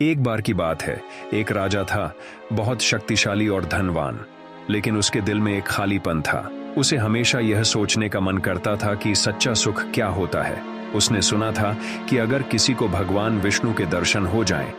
एक बार की बात है, एक राजा था, बहुत शक्तिशाली और धनवान, लेकिन उसके दिल में एक खालीपन था। उसे हमेशा यह सोचने का मन करता था कि सच्चा सुख क्या होता है। उसने सुना था कि अगर किसी को भगवान विष्णु के दर्शन हो जाएं,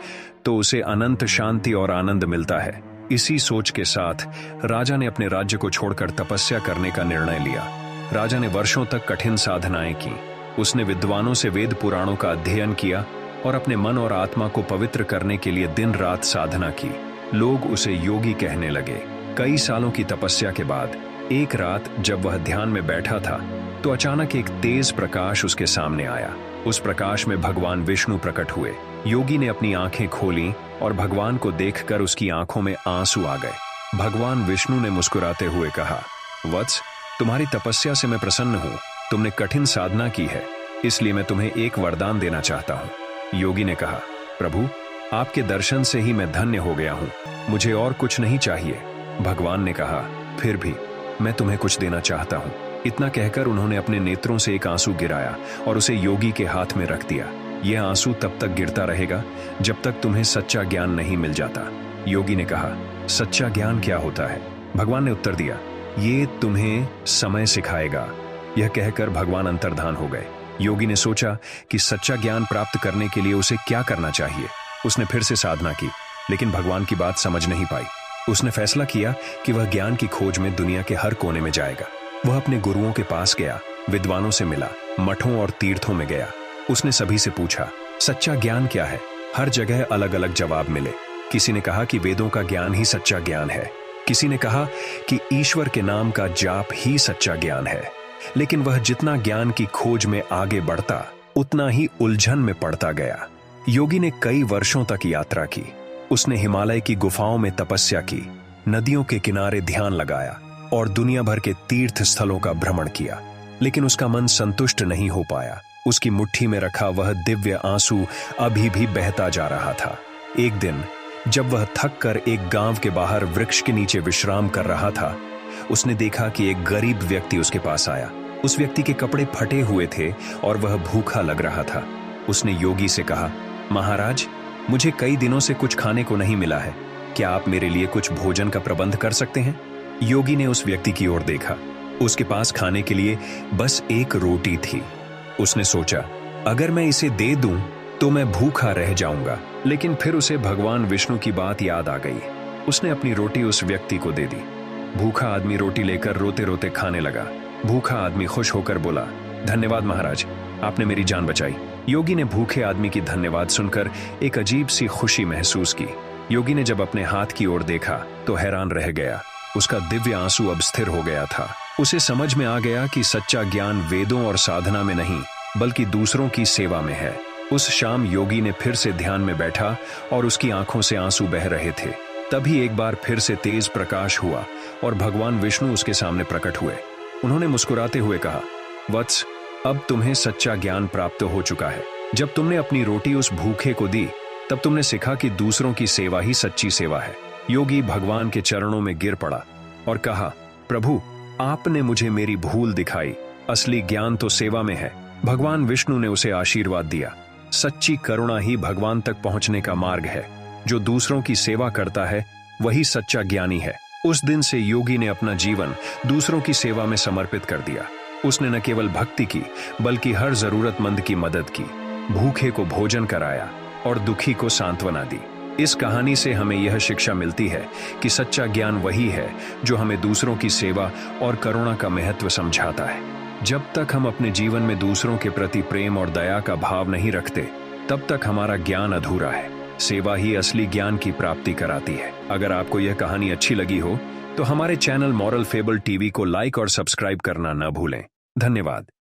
तो उसे अनंत शांति और आनंद मिलता है। इसी सोच के साथ राजा ने अपने राज्य को छोड़कर तपस्या करने का निर्णय लिया। राजा ने वर्षों तक कठिन साधनाएं की। उसने विद्वानों से वेद पुराणों का अध्ययन किया और अपने मन और आत्मा को पवित्र करने के लिए दिन रात साधना की। लोग उसे योगी कहने लगे। कई सालों की तपस्या के बाद एक रात जब वह ध्यान में बैठा था, तो अचानक एक तेज प्रकाश उसके सामने आया। उस प्रकाश में भगवान विष्णु प्रकट हुए। योगी ने अपनी आंखें खोलीं और भगवान को देखकर उसकी आंखों में आंसू आ गए। भगवान विष्णु ने मुस्कुराते हुए कहा, वत्स, तुम्हारी तपस्या से मैं प्रसन्न हूं। तुमने कठिन साधना की है, इसलिए मैं तुम्हें एक वरदान देना चाहता हूं। योगी ने कहा, प्रभु, आपके दर्शन से ही मैं धन्य हो गया हूं, मुझे और कुछ नहीं चाहिए। भगवान ने कहा, फिर भी मैं तुम्हें कुछ देना चाहता हूं। इतना कहकर उन्होंने अपने नेत्रों से एक आंसू गिराया और उसे योगी के हाथ में रख दिया। यह आंसू तब तक गिरता रहेगा जब तक तुम्हें सच्चा ज्ञान नहीं मिल जाता। योगी ने कहा, सच्चा ज्ञान क्या होता है? भगवान ने उत्तर दिया, ये तुम्हें समय सिखाएगा। यह कहकर भगवान अंतर्धान हो गए। योगी ने सोचा कि सच्चा ज्ञान प्राप्त करने के लिए उसे क्या करना चाहिए। उसने फिर से साधना की, लेकिन भगवान की बात समझ नहीं पाई। उसने फैसला किया कि वह ज्ञान की खोज में दुनिया के हर कोने में जाएगा। वह अपने गुरुओं के पास गया, विद्वानों से मिला, मठों और तीर्थों में गया। उसने सभी से पूछा, सच्चा ज्ञान क्या है? हर जगह अलग अलग जवाब मिले। किसी ने कहा कि वेदों का ज्ञान ही सच्चा ज्ञान है। किसी ने कहा कि ईश्वर के नाम का जाप ही सच्चा ज्ञान है। लेकिन वह जितना ज्ञान की खोज में आगे बढ़ता, उतना ही उलझन में पड़ता गया। योगी ने कई वर्षों तक यात्रा की। उसने हिमालय की गुफाओं में तपस्या की, नदियों के किनारे ध्यान लगाया और दुनिया भर के तीर्थ स्थलों का भ्रमण किया, लेकिन उसका मन संतुष्ट नहीं हो पाया। उसकी मुट्ठी में रखा वह दिव्य आंसू अभी भी बहता जा रहा था। एक दिन जब वह थक कर एक गांव के बाहर वृक्ष के नीचे विश्राम कर रहा था, उसने देखा कि एक गरीब व्यक्ति उसके पास आया। उस व्यक्ति के कपड़े फटे हुए थे और वह भूखा लग रहा था। उसने योगी से कहा, महाराज, मुझे कई दिनों से कुछ खाने को नहीं मिला है, क्या आप मेरे लिए कुछ भोजन का प्रबंध कर सकते हैं? योगी ने उस व्यक्ति की ओर देखा। उसके पास खाने के लिए बस एक रोटी थी। उसने सोचा, अगर मैं इसे दे दूं तो मैं भूखा रह जाऊंगा। लेकिन फिर उसे भगवान विष्णु की बात याद आ गई। उसने अपनी रोटी उस व्यक्ति को दे दी। भूखा आदमी रोटी लेकर रोते रोते खाने लगा। भूखा आदमी खुश होकर बोला, धन्यवाद महाराज, आपने मेरी जान बचाई। योगी ने भूखे आदमी की धन्यवाद सुनकर एक अजीब सी खुशी महसूस की। योगी ने जब अपने हाथ की ओर देखा तो हैरान रह गया। उसका दिव्य आंसू अब स्थिर हो गया था। उसे समझ में आ गया कि सच्चा ज्ञान वेदों और साधना में नहीं, बल्कि दूसरों की सेवा में है। उस शाम योगी ने फिर से ध्यान में बैठा और उसकी आंखों से आंसू बह रहे थे। तभी एक बार फिर से तेज प्रकाश हुआ और भगवान विष्णु उसके सामने प्रकट हुए। उन्होंने मुस्कुराते हुए कहा, वत्स, अब तुम्हें सच्चा ज्ञान प्राप्त हो चुका है। जब तुमने अपनी रोटी उस भूखे को दी, तब तुमने सीखा कि दूसरों की सेवा ही सच्ची सेवा है। योगी भगवान के चरणों में गिर पड़ा और कहा, प्रभु, आपने मुझे मेरी भूल दिखाई। असली ज्ञान तो सेवा में है। भगवान विष्णु ने उसे आशीर्वाद दिया। सच्ची करुणा ही भगवान तक पहुंचने का मार्ग है। जो दूसरों की सेवा करता है, वही सच्चा ज्ञानी है। उस दिन से योगी ने अपना जीवन दूसरों की सेवा में समर्पित कर दिया। उसने न केवल भक्ति की, बल्कि हर जरूरतमंद की मदद की, भूखे को भोजन कराया और दुखी को सांत्वना दी। इस कहानी से हमें यह शिक्षा मिलती है कि सच्चा ज्ञान वही है जो हमें दूसरों की सेवा और करुणा का महत्व समझाता है। जब तक हम अपने जीवन में दूसरों के प्रति प्रेम और दया का भाव नहीं रखते, तब तक हमारा ज्ञान अधूरा है। सेवा ही असली ज्ञान की प्राप्ति कराती है। अगर आपको यह कहानी अच्छी लगी हो तो हमारे चैनल मॉरल फेबल टीवी को लाइक और सब्सक्राइब करना न भूलें। धन्यवाद।